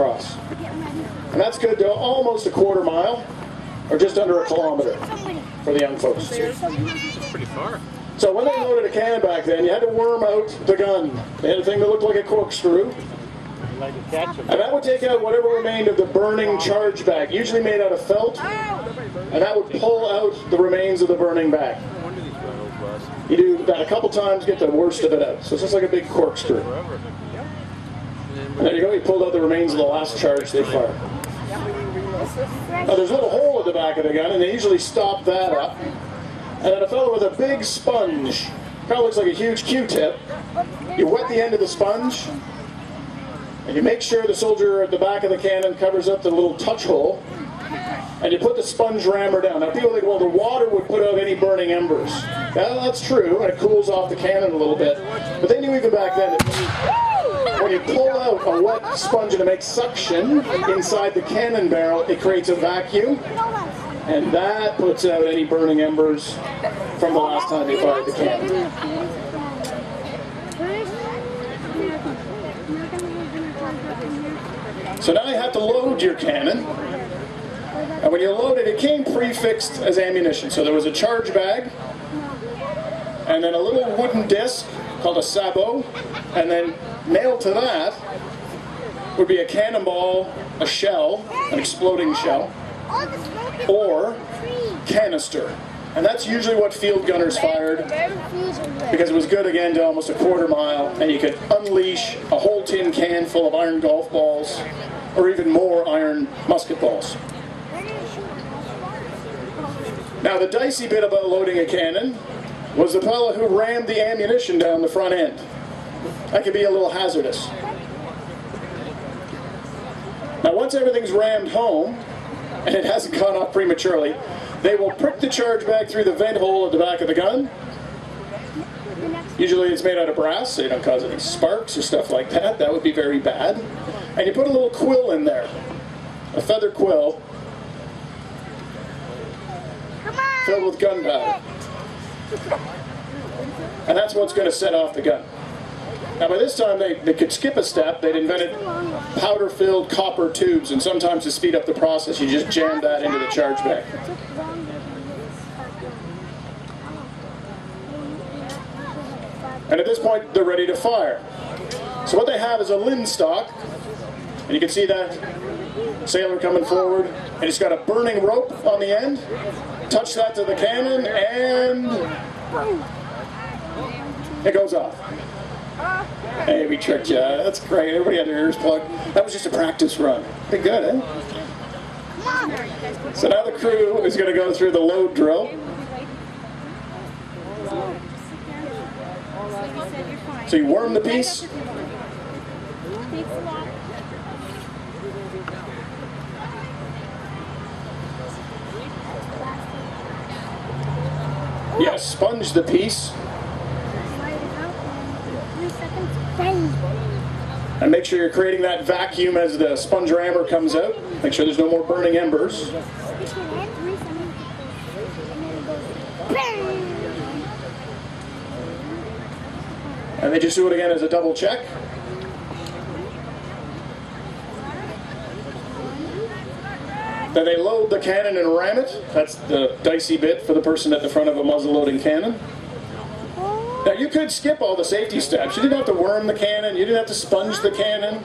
across. And that's good to almost a quarter mile, or just under a kilometer for the young folks. It's pretty far. So when they loaded a cannon back then, you had to worm out the gun. They had a thing that looked like a corkscrew. And that would take out whatever remained of the burning charge bag, usually made out of felt, and that would pull out the remains of the burning bag. You do that a couple times, get the worst of it out. So it's just like a big corkscrew. And there you go, you pulled out the remains of the last charge they fired. Now there's a little hole at the back of the gun, and they usually stop that up. And then a fellow with a big sponge, kind of looks like a huge Q-tip, you wet the end of the sponge, and you make sure the soldier at the back of the cannon covers up the little touch hole, and you put the sponge rammer down. Now people think, well, the water would put out any burning embers. Well, that's true, and it cools off the cannon a little bit. But they knew even back then that when you pull out a wet sponge and it makes suction inside the cannon barrel, it creates a vacuum, and that puts out any burning embers from the last time they fired the cannon. So now you have to load your cannon, and when you load it, it came prefixed as ammunition. So there was a charge bag, and then a little wooden disc called a sabot, and then nailed to that would be a cannonball, a shell, an exploding shell, or canister. And that's usually what field gunners fired, because it was good again to almost a quarter mile, and you could unleash a whole tin can full of iron golf balls, or even more iron musket balls. Now the dicey bit about loading a cannon was the fellow who rammed the ammunition down the front end. That could be a little hazardous. Now once everything's rammed home, and it hasn't gone off prematurely, they will prick the charge bag through the vent hole at the back of the gun. Usually it's made out of brass, so you don't cause any sparks or stuff like that. That would be very bad. And you put a little quill in there, a feather quill, filled with gunpowder. And that's what's going to set off the gun. Now by this time they could skip a step. They'd invented powder-filled copper tubes, and sometimes to speed up the process you just jam that into the charge bag. And at this point they're ready to fire. So what they have is a linstock, and you can see that sailor coming forward, and it's got a burning rope on the end. Touch that to the cannon, and it goes off. Hey, we tricked you. That's great. Everybody had their ears plugged. That was just a practice run. Pretty good, eh? So now the crew is going to go through the load drill. So you worm the piece. Yeah, sponge the piece. And make sure you're creating that vacuum as the sponge rammer comes out. Make sure there's no more burning embers. And they just do it again as a double check. Then they load the cannon and ram it. That's the dicey bit for the person at the front of a muzzle-loading cannon. Now you could skip all the safety steps. You didn't have to worm the cannon, you didn't have to sponge the cannon,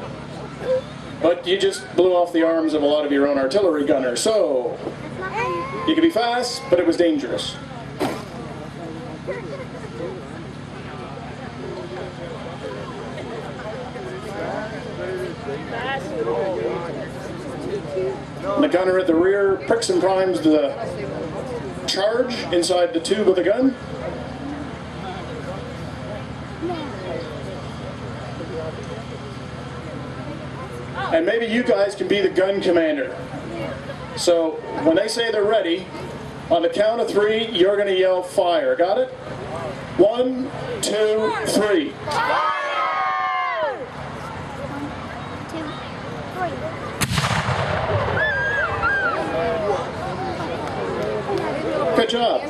but you just blew off the arms of a lot of your own artillery gunners. So, you could be fast, but it was dangerous. And the gunner at the rear pricks and primes the charge inside the tube of the gun. And maybe you guys can be the gun commander. So when they say they're ready, on the count of 3, you're going to yell fire. Got it? 1, 2, 3. Good job.